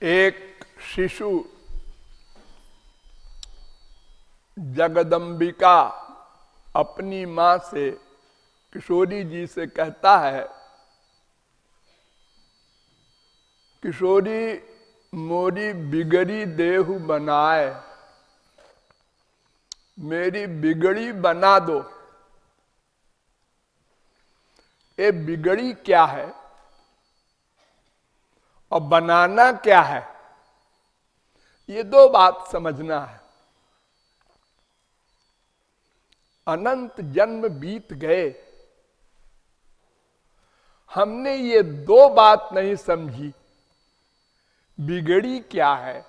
एक शिशु जगदम्बिका अपनी मां से, किशोरी जी से कहता है, किशोरी मोरी बिगड़ी देहु बनाए, मेरी बिगड़ी बना दो। ये बिगड़ी क्या है और बनाना क्या है, ये दो बात समझना है। अनंत जन्म बीत गए, हमने ये दो बात नहीं समझी, बिगड़ी क्या है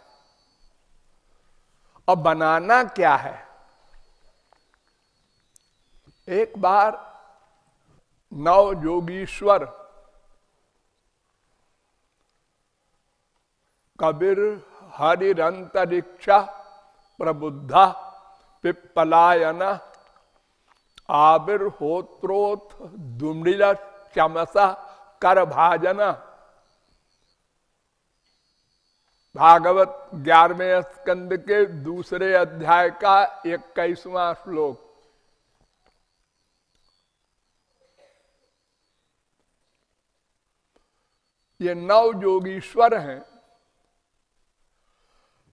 और बनाना क्या है। एक बार नव योगीश्वर कबीर हरिरंतरिक्षा प्रबुद्धा पिप्पलायन आविर्होत्रोथ दुमृल चमसा कर भाजन। भागवत 11वें स्कंद के दूसरे अध्याय का 21वां श्लोक। ये नव योगीश्वर हैं,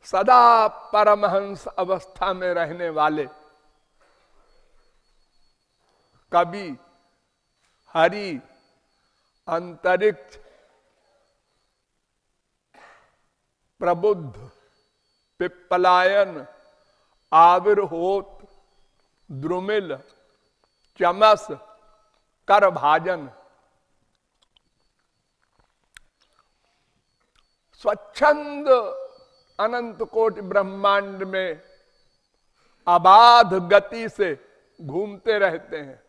सदा परमहंस अवस्था में रहने वाले कवि, हरि, अंतरिक्ष, प्रबुद्ध, पिप्पलायन, आविर्होत, द्रुमिल, चमस, कर भाजन। स्वच्छंद अनंत कोटि ब्रह्मांड में अबाध गति से घूमते रहते हैं।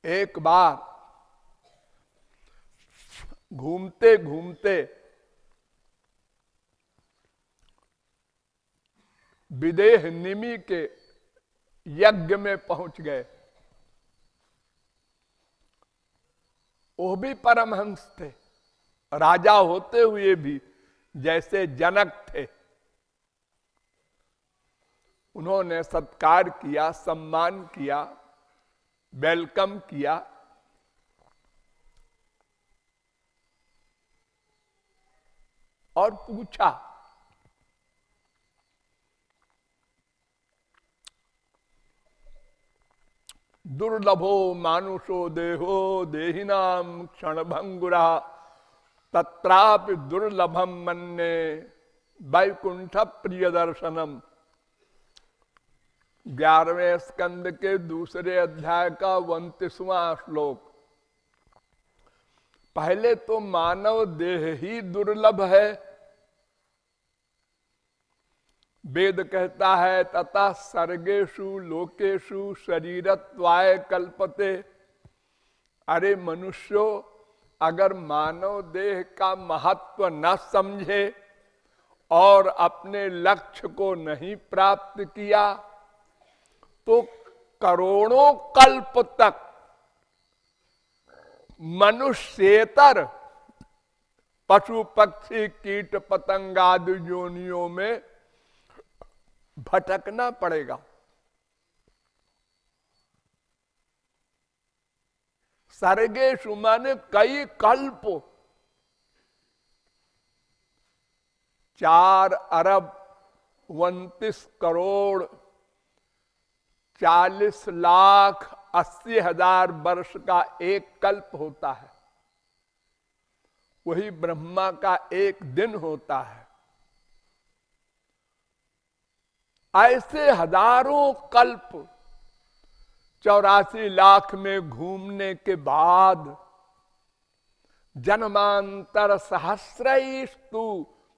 एक बार घूमते घूमते विदेह निमि के यज्ञ में पहुंच गए। वो भी परमहंस थे, राजा होते हुए भी जैसे जनक थे। उन्होंने सत्कार किया, सम्मान किया, वेलकम किया। और पूछा, दुर्लभो मानुषो देहो देहिनाम क्षणभंगुरा तत्रापि दुर्लभम मन्ये वैकुंठ प्रिय दर्शनम। 11वें स्कंद के दूसरे अध्याय का 29वां श्लोक। पहले तो मानव देह ही दुर्लभ है। वेद कहता है तथा सर्गेषु लोकेषु शरीरत्वाय कल्पते। अरे मनुष्यों, अगर मानव देह का महत्व न समझे और अपने लक्ष्य को नहीं प्राप्त किया तो करोड़ों कल्प तक मनुष्येतर पशु पक्षी कीट पतंगादि योनियों में भटकना पड़ेगा। सर्गेषु माने कई कल्प, 4 अरब 29 करोड़ 40 लाख 80 हजार वर्ष का एक कल्प होता है। वही ब्रह्मा का एक दिन होता है। ऐसे हजारों कल्प 84 लाख में घूमने के बाद जन्मांतर सहस्रैस्तु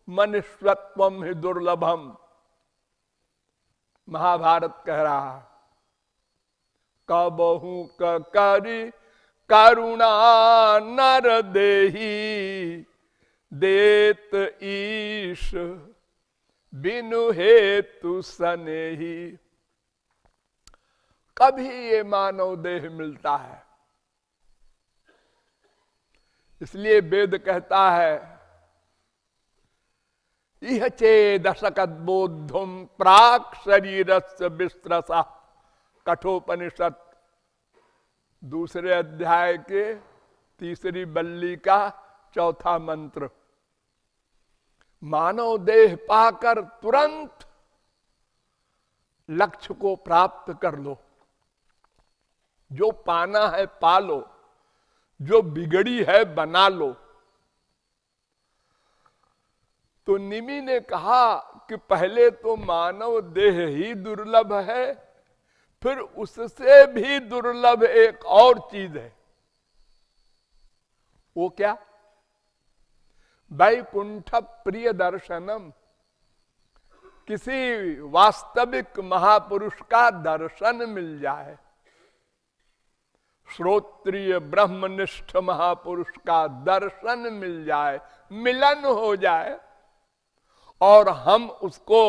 मनुष्यत्वम ही दुर्लभम। महाभारत कह रहा है, कबहू करी करुणा नर देही देत ईश बिनु हेतु सनेही। कभी ये मानव देह मिलता है। इसलिए वेद कहता है इह चेदशकद्बोद्धुम प्राक शरीरस्य विस्त्रसा, कठोपनिषद 2 अध्याय के 3 बल्ली का 4था मंत्र। मानव देह पाकर तुरंत लक्ष्य को प्राप्त कर लो। जो पाना है पा लो, जो बिगड़ी है बना लो। तो निमि ने कहा कि पहले तो मानव देह ही दुर्लभ है, फिर उससे भी दुर्लभ एक और चीज है। वो क्या? वैकुंठ प्रिय दर्शनम। किसी वास्तविक महापुरुष का दर्शन मिल जाए, श्रोत्रिय ब्रह्मनिष्ठ महापुरुष का दर्शन मिल जाए, मिलन हो जाए और हम उसको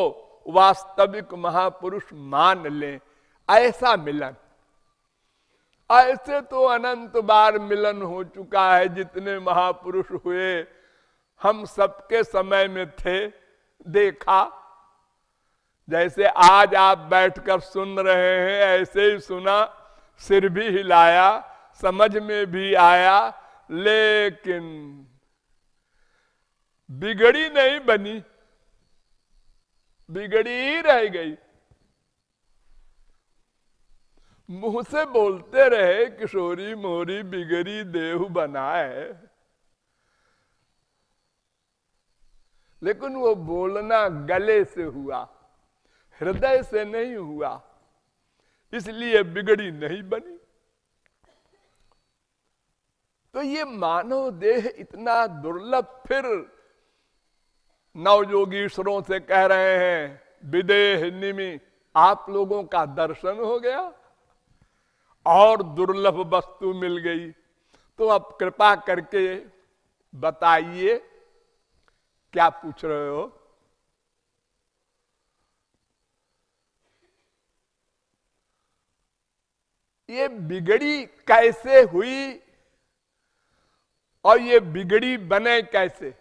वास्तविक महापुरुष मान लें, ऐसा मिलन। ऐसे तो अनंत बार मिलन हो चुका है। जितने महापुरुष हुए हम सबके समय में थे, देखा। जैसे आज आप बैठकर सुन रहे हैं, ऐसे ही सुना, सिर भी हिलाया, समझ में भी आया, लेकिन बिगड़ी नहीं बनी, बिगड़ी ही रह गई। मुंह से बोलते रहे किशोरी मोरी बिगड़ी देहु बनाए, लेकिन वो बोलना गले से हुआ, हृदय से नहीं हुआ, इसलिए बिगड़ी नहीं बनी। तो ये मानव देह इतना दुर्लभ। फिर नवयोगीश्वरों से कह रहे हैं विदेह निमि, आप लोगों का दर्शन हो गया और दुर्लभ वस्तु मिल गई। तो अब कृपा करके बताइए क्या पूछ रहे हो? ये बिगड़ी कैसे हुई और ये बिगड़ी बने कैसे?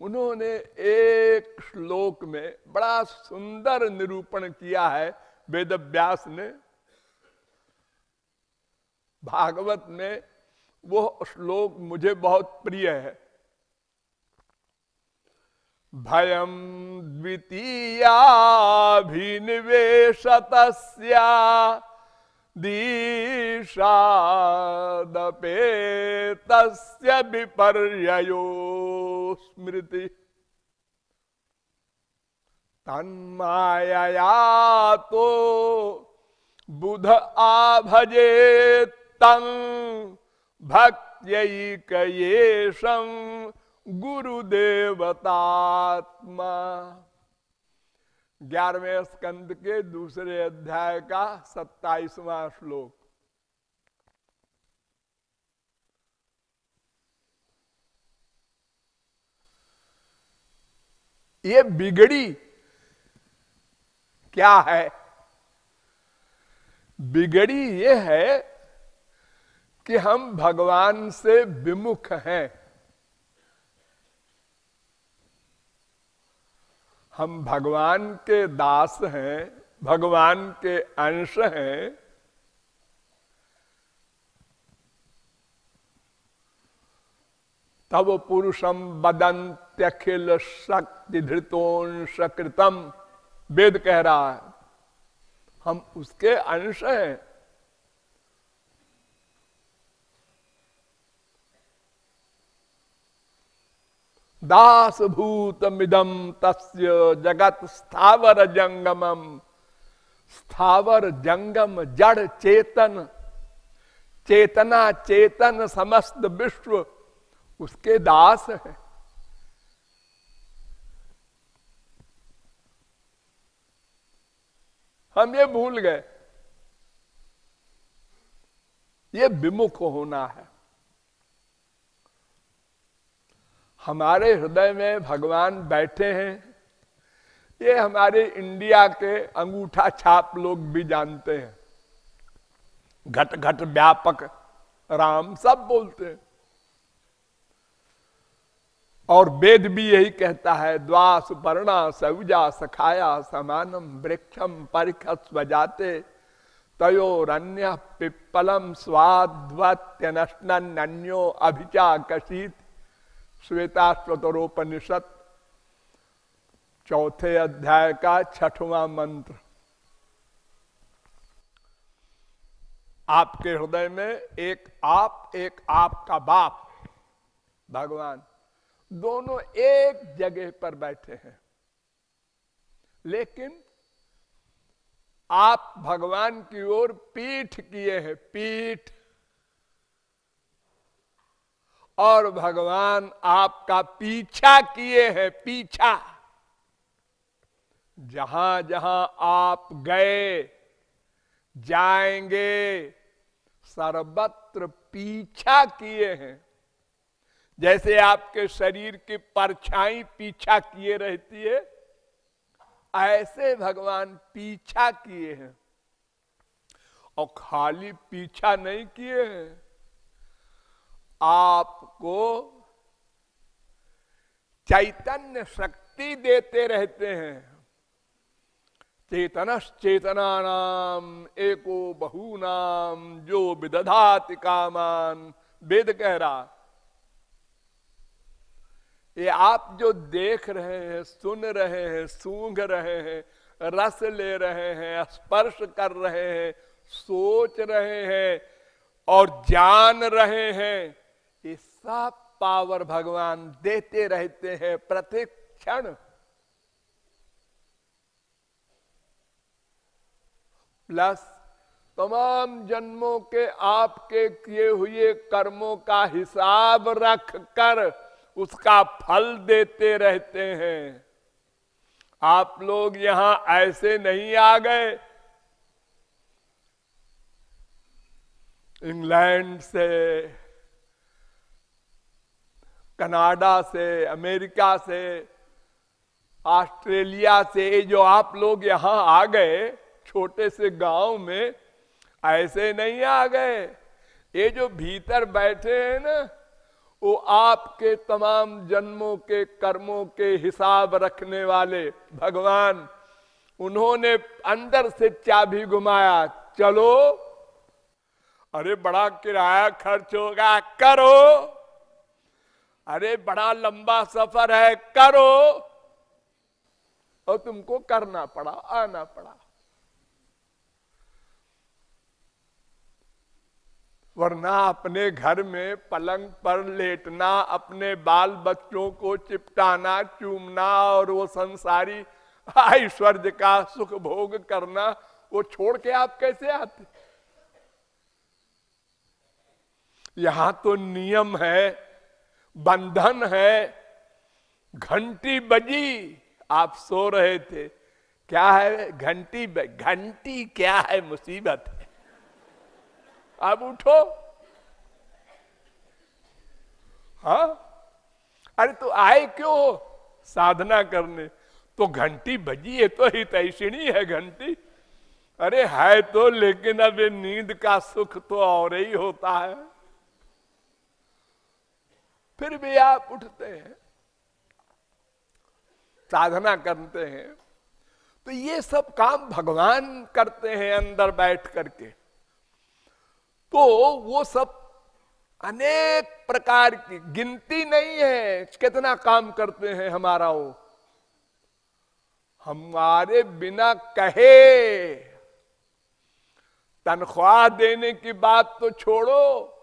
उन्होंने एक श्लोक में बड़ा सुंदर निरूपण किया है वेदव्यास ने। भागवत में वो श्लोक मुझे बहुत प्रिय है। भयम द्वितीयाभिनिवेशतस्या दीशादपेतस्य विपर्ययो स्मृति तन्मायया तो बुध आभजे तं भक्त्यैकयेशं गुरुदेवतात्मा। 11वें स्कंद के 2 अध्याय का 27वां श्लोक। ये बिगड़ी क्या है? बिगड़ी ये है कि हम भगवान से विमुख हैं। हम भगवान के दास हैं, भगवान के अंश हैं, तब पुरुषम वदन्त्यखिल शक्ति धृतोंश कृतम, वेद कह रहा है। हम उसके अंश हैं। दास भूतमिदं तस्य जगत स्थावर जंगमम। स्थावर जंगम जड़ चेतन, चेतना चेतन समस्त विश्व उसके दास है। हम ये भूल गए। ये विमुख होना है। हमारे हृदय में भगवान बैठे हैं, ये हमारे इंडिया के अंगूठा छाप लोग भी जानते हैं। घट घट व्यापक राम सब बोलते हैं। और वेद भी यही कहता है, द्वास वर्णा सौजा सखाया समानम वृक्षम परिखस्व जाते तयोरन्य पिप्पलम स्वाद्वत्यनश्नन्यो अभिचा कशीत। श्वेताश्वतरोपनिषद 4थे अध्याय का 6वां मंत्र। आपके हृदय में एक आपका बाप भगवान, दोनों एक जगह पर बैठे हैं। लेकिन आप भगवान की ओर पीठ किए हैं, पीठ, और भगवान आपका पीछा किए हैं, पीछा। जहां जहां आप गए जाएंगे सर्वत्र पीछा किए हैं। जैसे आपके शरीर की परछाई पीछा किए रहती है, ऐसे भगवान पीछा किए हैं। और खाली पीछा नहीं किए हैं, आपको चैतन्य शक्ति देते रहते हैं। चेतनश्चेतनानाम एको बहूनाम जो विदधाति कामान, वेद कह रहा। ये आप जो देख रहे हैं, सुन रहे हैं, सूंघ रहे हैं, रस ले रहे हैं, स्पर्श कर रहे हैं, सोच रहे हैं और जान रहे हैं, ये सब पावर भगवान देते रहते हैं प्रत्येक क्षण। प्लस तमाम जन्मों के आपके किए हुए कर्मों का हिसाब रख कर उसका फल देते रहते हैं। आप लोग यहां ऐसे नहीं आ गए इंग्लैंड से, कनाडा से, अमेरिका से, ऑस्ट्रेलिया से, जो आप लोग यहां आ गए छोटे से गांव में, ऐसे नहीं आ गए। ये जो भीतर बैठे हैं ना, वो आपके तमाम जन्मों के कर्मों के हिसाब रखने वाले भगवान। उन्होंने अंदर से चाबी घुमाया, चलो, अरे बड़ा किराया खर्च होगा, करो, अरे बड़ा लंबा सफर है, करो, और तुमको करना पड़ा, आना पड़ा। वरना अपने घर में पलंग पर लेटना, अपने बाल बच्चों को चिपटाना, चूमना और वो संसारी ऐश्वर्य का सुख भोग करना, वो छोड़ के आप कैसे आते? यहां तो नियम है, बंधन है। घंटी बजी, आप सो रहे थे, क्या है घंटी क्या है, मुसीबत है, अब उठो। हाँ, अरे तो आए क्यों? साधना करने। तो घंटी बजी है तो हितैषिणी है घंटी। अरे है तो, लेकिन अब ये नींद का सुख तो और ही होता है। फिर भी आप उठते हैं, साधना करते हैं। तो ये सब काम भगवान करते हैं अंदर बैठ करके। तो वो सब अनेक प्रकार की गिनती नहीं है कितना काम करते हैं हमारा वो। हमारे बिना कहे तनख्वाह देने की बात तो छोड़ो,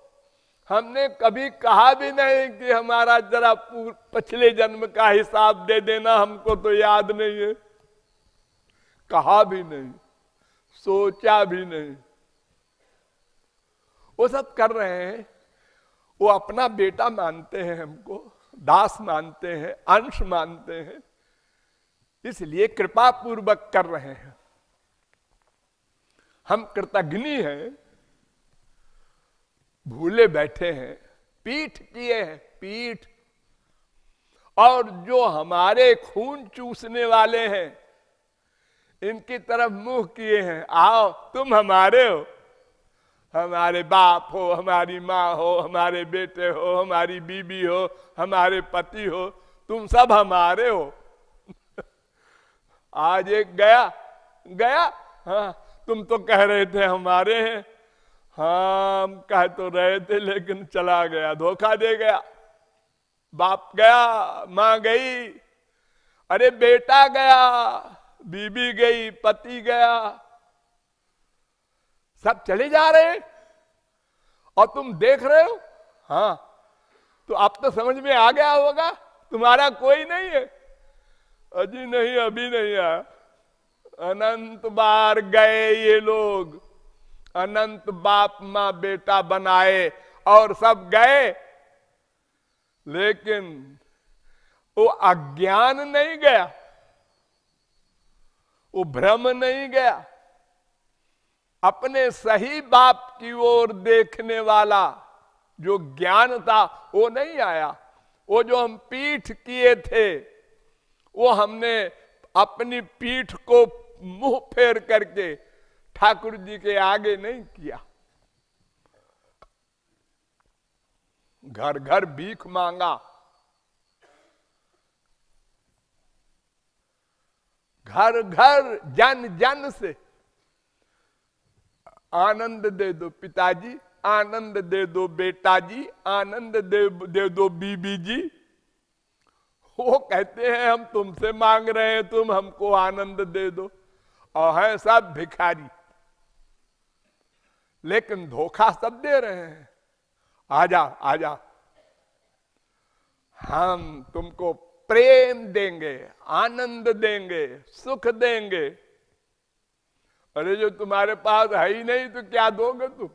हमने कभी कहा भी नहीं कि हमारा जरा पिछले जन्म का हिसाब दे देना, हमको तो याद नहीं है। कहा भी नहीं, सोचा भी नहीं। वो सब कर रहे हैं। वो अपना बेटा मानते हैं, हमको दास मानते हैं, अंश मानते हैं, इसलिए कृपा पूर्वक कर रहे हैं। हम कृतघ्नी हैं, भूले बैठे हैं, पीठ किए हैं, पीठ। और जो हमारे खून चूसने वाले हैं, इनकी तरफ मुंह किए हैं, आओ तुम हमारे हो, हमारे बाप हो, हमारी माँ हो, हमारे बेटे हो, हमारी बीबी हो, हमारे पति हो, तुम सब हमारे हो। आज एक गया, हाँ तुम तो कह रहे थे हमारे हैं, हाँ हम कह तो रहे थे लेकिन चला गया, धोखा दे गया। बाप गया, माँ गई, अरे बेटा गया, बीबी गई, पति गया, सब चले जा रहे हैं और तुम देख रहे हो। हाँ तो अब तो समझ में आ गया होगा तुम्हारा कोई नहीं है। अजी नहीं, अभी नहीं आया, अनंत बार गए ये लोग, अनंत बाप माँ बेटा बनाए और सब गए, लेकिन वो अज्ञान नहीं गया, वो भ्रम नहीं गया, अपने सही बाप की ओर देखने वाला जो ज्ञान था वो नहीं आया। वो जो हम पीठ किए थे वो हमने अपनी पीठ को मुंह फेर करके ठाकुर जी के आगे नहीं किया, घर घर भीख मांगा, घर घर जन जन से आनंद दे दो पिताजी, आनंद दे दो बेटा जी, आनंद दे दो बीबी जी। वो कहते हैं हम तुमसे मांग रहे हैं, तुम हमको आनंद दे दो, और हैं सब भिखारी, लेकिन धोखा सब दे रहे हैं। आजा आजा, हम तुमको प्रेम देंगे, आनंद देंगे, सुख देंगे। अरे जो तुम्हारे पास है ही नहीं तो क्या दोगे तुम?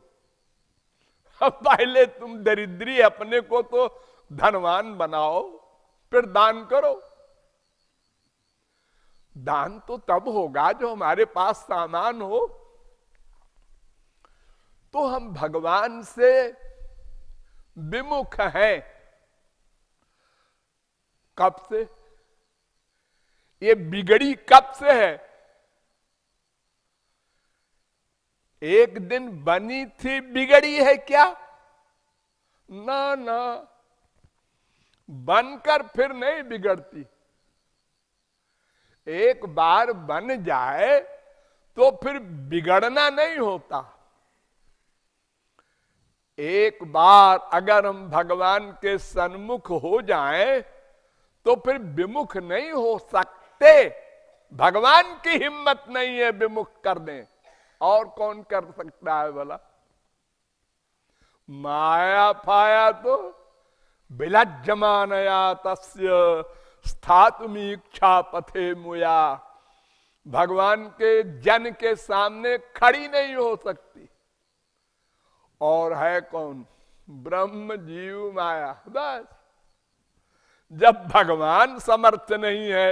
अब पहले तुम दरिद्री अपने को तो धनवान बनाओ, फिर दान करो। दान तो तब होगा जो हमारे पास सामान हो। तो हम भगवान से विमुख हैं। कब से? ये बिगड़ी कब से है? एक दिन बनी थी बिगड़ी है क्या? ना ना, बनकर फिर नहीं बिगड़ती। एक बार बन जाए तो फिर बिगड़ना नहीं होता। एक बार अगर हम भगवान के सन्मुख हो जाएं तो फिर विमुख नहीं हो सकते। भगवान की हिम्मत नहीं है विमुख कर दें, और कौन कर सकता है भला? माया फाया तो विलज्जमानया तस्य स्थातुमी इच्छा पथे मुया, भगवान के जन के सामने खड़ी नहीं हो सकती। और है कौन? ब्रह्म जीव माया। बस जब भगवान समर्थ नहीं है,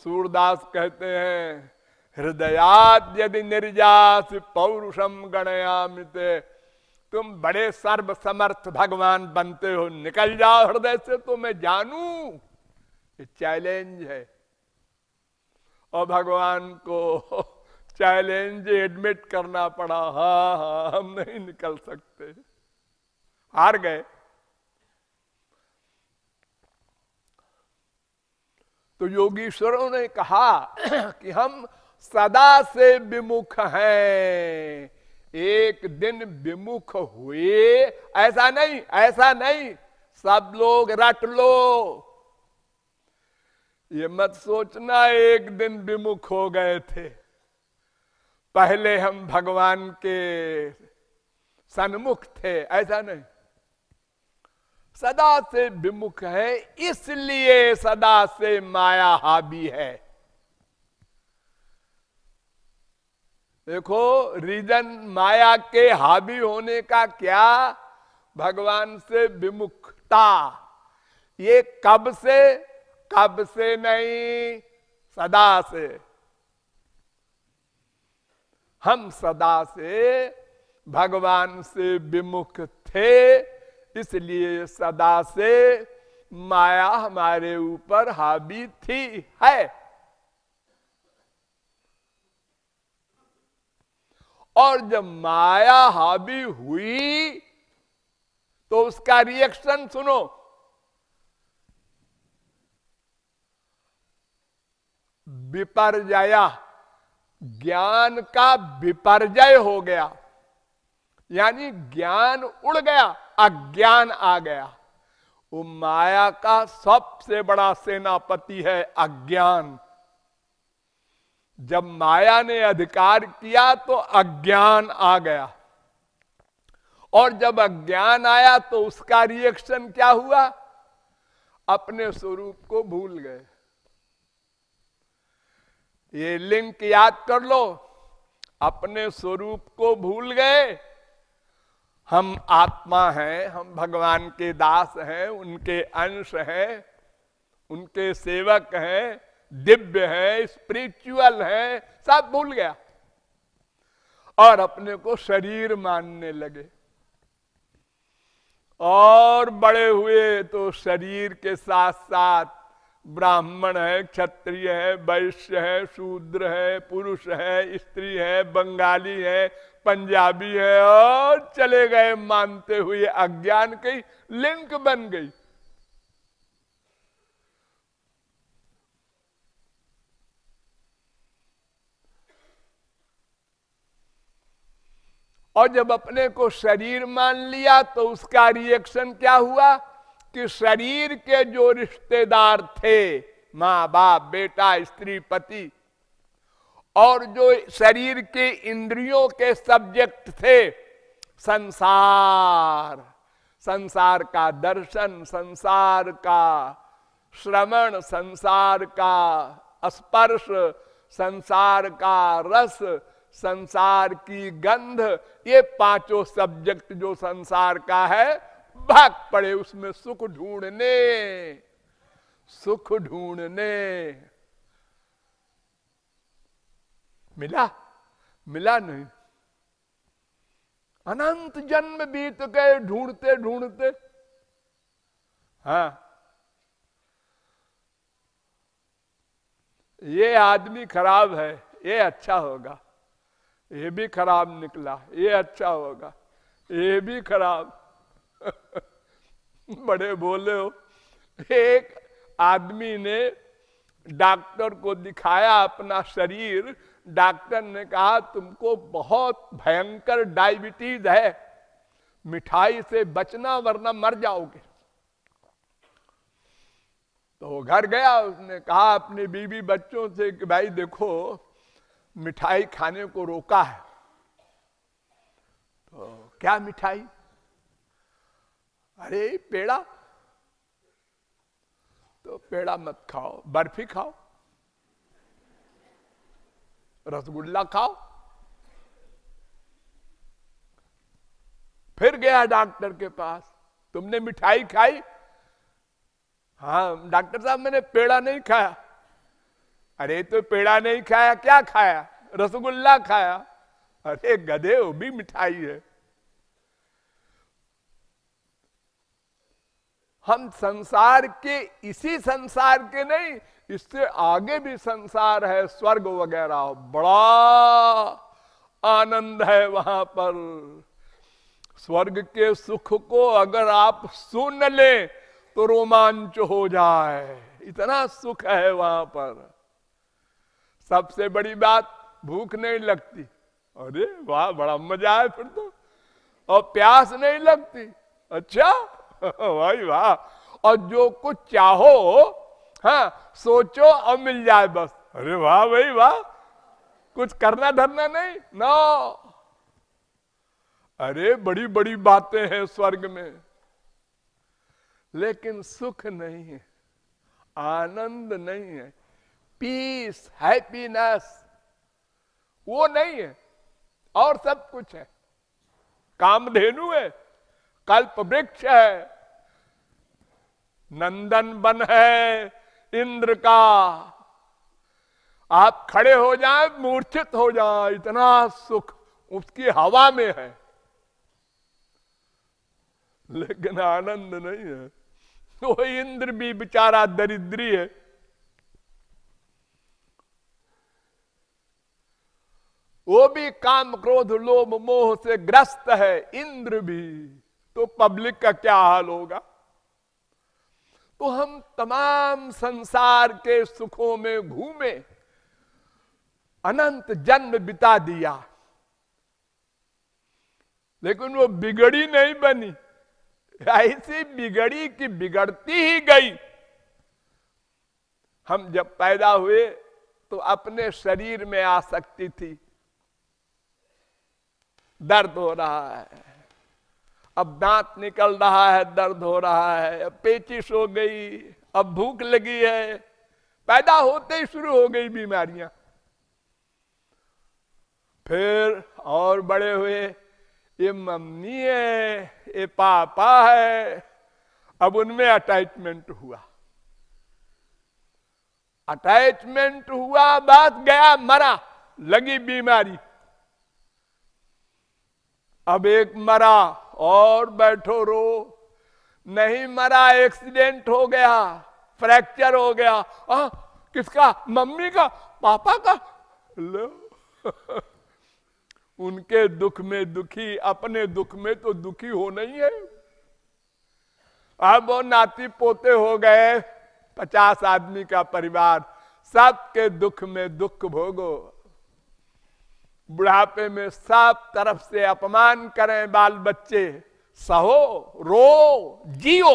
सूरदास कहते हैं हृदयाद यदि निर्जास पौरुषम गणयामिते, तुम बड़े सर्व समर्थ भगवान बनते हो, निकल जाओ हृदय से तो मैं जानूं। ये चैलेंज है, और भगवान को चैलेंज एडमिट करना पड़ा। हाँ हाँ, हम नहीं निकल सकते, हार गए। तो योगीश्वरों ने कहा कि हम सदा से विमुख हैं, एक दिन विमुख हुए ऐसा नहीं, ऐसा नहीं सब लोग रट लो। ये मत सोचना एक दिन विमुख हो गए थे, पहले हम भगवान के सन्मुख थे, ऐसा नहीं। सदा से विमुख है, इसलिए सदा से माया हावी है। देखो रीजन माया के हावी होने का क्या? भगवान से विमुखता। ये कब से? कब से नहीं, सदा से। हम सदा से भगवान से विमुख थे, इसलिए सदा से माया हमारे ऊपर हावी थी, है। और जब माया हावी हुई तो उसका रिएक्शन सुनो। विपर्जया, ज्ञान का विपर्जय हो गया, यानी ज्ञान उड़ गया, अज्ञान आ गया। वो माया का सबसे बड़ा सेनापति है अज्ञान। जब माया ने अधिकार किया तो अज्ञान आ गया, और जब अज्ञान आया तो उसका रिएक्शन क्या हुआ? अपने स्वरूप को भूल गए। ये लिंक याद कर लो, अपने स्वरूप को भूल गए। हम आत्मा हैं, हम भगवान के दास हैं, उनके अंश हैं, उनके सेवक हैं, दिव्य हैं, स्पिरिचुअल हैं, सब भूल गया और अपने को शरीर मानने लगे। और बड़े हुए तो शरीर के साथ साथ ब्राह्मण है, क्षत्रिय है, वैश्य है, शूद्र है, पुरुष है, स्त्री है, बंगाली है, पंजाबी है, और चले गए मानते हुए। अज्ञान की लिंक बन गई। और जब अपने को शरीर मान लिया तो उसका रिएक्शन क्या हुआ कि शरीर के जो रिश्तेदार थे, माँ बाप, बेटा, स्त्री, पति, और जो शरीर के इंद्रियों के सब्जेक्ट थे, संसार, संसार का दर्शन, संसार का श्रवण, संसार का स्पर्श, संसार का रस, संसार की गंध, ये पांचों सब्जेक्ट जो संसार का है, भाग पड़े उसमें सुख ढूंढने, सुख ढूंढने। मिला? मिला नहीं। अनंत जन्म बीत गए ढूंढते ढूंढते। हाँ, ये आदमी खराब है, ये अच्छा होगा, ये भी खराब निकला, ये अच्छा होगा, ये भी खराब। बड़े बोले हो। एक आदमी ने डॉक्टर को दिखाया अपना शरीर। डॉक्टर ने कहा तुमको बहुत भयंकर डायबिटीज है, मिठाई से बचना वरना मर जाओगे। तो वो घर गया, उसने कहा अपने बीवी बच्चों से कि भाई देखो, मिठाई खाने को रोका है। तो क्या मिठाई? अरे पेड़ा। तो पेड़ा मत खाओ, बर्फी खाओ, रसगुल्ला खाओ। फिर गया डॉक्टर के पास, तुमने मिठाई खाई? हाँ डॉक्टर साहब, मैंने पेड़ा नहीं खाया। अरे तो पेड़ा नहीं खाया, क्या खाया? रसगुल्ला खाया। अरे गधे, वो भी मिठाई है। हम संसार के, इसी संसार के नहीं, इससे आगे भी संसार है, स्वर्ग वगैरह, बड़ा आनंद है वहां पर। स्वर्ग के सुख को अगर आप सुन ले तो रोमांच हो जाए, इतना सुख है वहां पर। सबसे बड़ी बात, भूख नहीं लगती। अरे वाह, बड़ा मजा है फिर तो। और प्यास नहीं लगती। अच्छा भाई वाह। और जो कुछ चाहो, हाँ, सोचो और मिल जाए बस। अरे वाह भाई वाह, कुछ करना धरना नहीं, नो। अरे बड़ी बड़ी बातें हैं स्वर्ग में, लेकिन सुख नहीं है, आनंद नहीं है, पीस, हैप्पीनेस वो नहीं है। और सब कुछ है, कामधेनु है, कल्प वृक्ष है, नंदन वन है इंद्र का। आप खड़े हो जाएं, मूर्छित हो जाएं, इतना सुख उसकी हवा में है, लेकिन आनंद नहीं है। वो इंद्र भी बेचारा दरिद्री है। वो भी काम क्रोध लोभ मोह से ग्रस्त है, इंद्र भी, तो पब्लिक का क्या हाल होगा। तो हम तमाम संसार के सुखों में घूमे, अनंत जन्म बिता दिया, लेकिन वो बिगड़ी नहीं बनी, ऐसी बिगड़ी कि बिगड़ती ही गई। हम जब पैदा हुए तो अपने शरीर में आसक्ति थी, दर्द हो रहा है, अब दांत निकल रहा है, दर्द हो रहा है, अब पेचिश हो गई, अब भूख लगी है, पैदा होते ही शुरू हो गई बीमारियां। फिर और बड़े हुए, ये मम्मी है, ये पापा है, अब उनमें अटैचमेंट हुआ, अटैचमेंट हुआ, बात गया, मरा, लगी बीमारी। अब एक मरा और बैठो रो, नहीं मरा, एक्सीडेंट हो गया, फ्रैक्चर हो गया। किसका? मम्मी का, पापा का। लो उनके दुख में दुखी, अपने दुख में तो दुखी होना ही है। अब वो नाती पोते हो गए, 50 आदमी का परिवार, सबके दुख में दुख भोगो। बुढ़ापे में सब तरफ से अपमान करें बाल बच्चे, सहो, रो, जियो,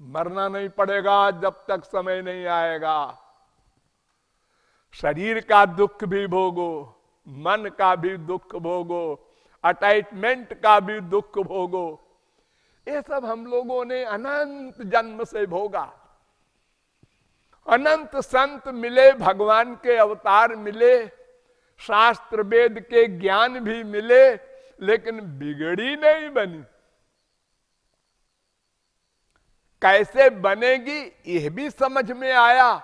मरना नहीं पड़ेगा जब तक समय नहीं आएगा। शरीर का दुख भी भोगो, मन का भी दुख भोगो, अटैचमेंट का भी दुख भोगो। ये सब हम लोगों ने अनंत जन्म से भोगा। अनंत संत मिले, भगवान के अवतार मिले, शास्त्र वेद के ज्ञान भी मिले, लेकिन बिगड़ी नहीं बनी। कैसे बनेगी यह भी समझ में आया,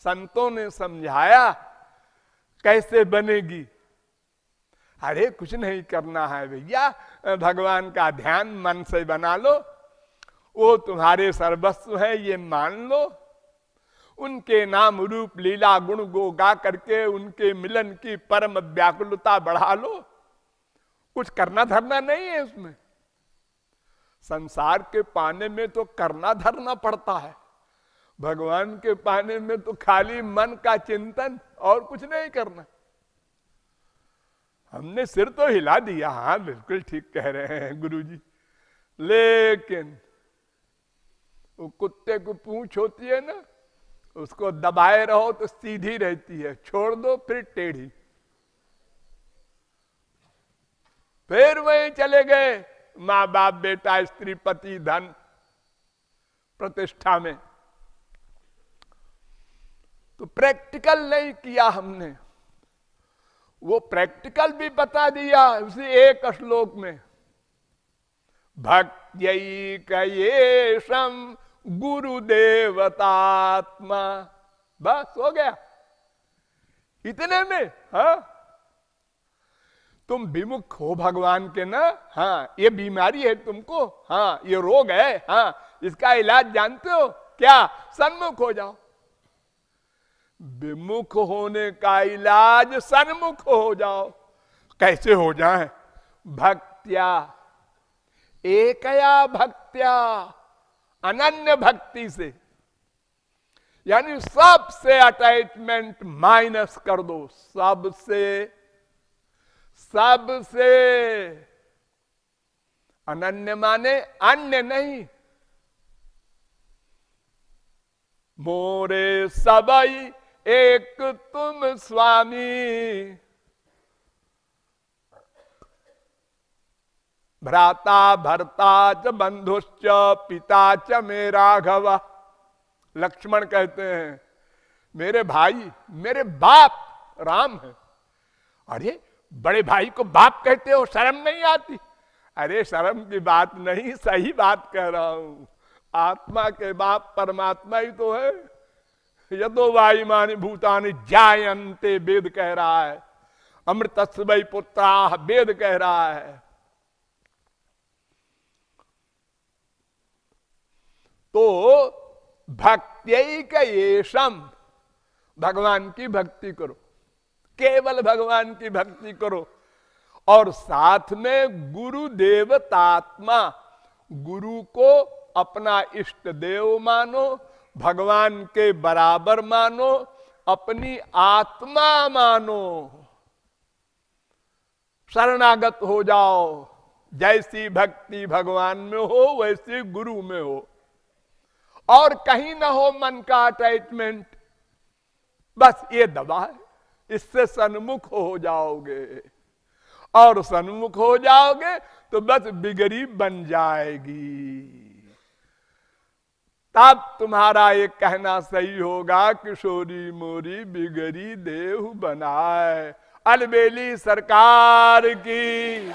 संतों ने समझाया कैसे बनेगी। अरे कुछ नहीं करना है भैया, भगवान का ध्यान मन से बना लो, वो तुम्हारे सर्वस्व है ये मान लो, उनके नाम रूप लीला गुण गो गा करके उनके मिलन की परम व्याकुलता बढ़ा लो। कुछ करना धरना नहीं है उसमें। संसार के पाने में तो करना धरना पड़ता है, भगवान के पाने में तो खाली मन का चिंतन और कुछ नहीं करना। हमने सिर तो हिला दिया, हाँ बिल्कुल ठीक कह रहे हैं गुरुजी, लेकिन वो कुत्ते को पूंछ होती है ना, उसको दबाए रहो तो सीधी रहती है, छोड़ दो फिर टेढ़ी। फिर वहीं चले गए माँ बाप बेटा स्त्री पति धन प्रतिष्ठा में। तो प्रैक्टिकल नहीं किया हमने, वो प्रैक्टिकल भी बता दिया उसी एक श्लोक में, भक्त्यैकयेषं गुरुदेवतात्मा। बस हो गया इतने में। हाँ तुम विमुख हो भगवान के ना, हाँ ये बीमारी है तुमको, हाँ ये रोग है, हाँ इसका इलाज जानते हो क्या, सन्मुख हो जाओ। विमुख होने का इलाज सन्मुख हो जाओ। कैसे हो जाए? भक्त्या, एकया भक्त्या, अनन्य भक्ति से, यानी सबसे अटैचमेंट माइनस कर दो, सबसे सबसे। अनन्य माने अन्य नहीं, मोरे सबई एक तुम स्वामी, भ्राता भर्ता च बंधुश्च पिता च मे राघव। लक्ष्मण कहते हैं मेरे भाई, मेरे बाप राम है। अरे बड़े भाई को बाप कहते हो, शर्म नहीं आती? अरे शर्म की बात नहीं, सही बात कह रहा हूं। आत्मा के बाप परमात्मा ही तो है। यदो वायुमानि भूतानि जायन्ते, वेद कह रहा है। अमृतस्य वै पुत्राः, वेद कह रहा है। तो भक्त्यैकयेषं, भगवान की भक्ति करो। केवल भगवान की भक्ति करो। और साथ में गुरु देवतात्मा, गुरु को अपना इष्ट देव मानो, भगवान के बराबर मानो, अपनी आत्मा मानो, शरणागत हो जाओ। जैसी भक्ति भगवान में हो वैसी गुरु में हो, और कहीं ना हो मन का अटैचमेंट। बस ये दबा है, इससे सन्मुख हो जाओगे, और सन्मुख हो जाओगे तो बस बिगड़ी बन जाएगी। तब तुम्हारा एक कहना सही होगा, किशोरी मोरी बिगड़ी देहु बनाए। अलबेली सरकार की।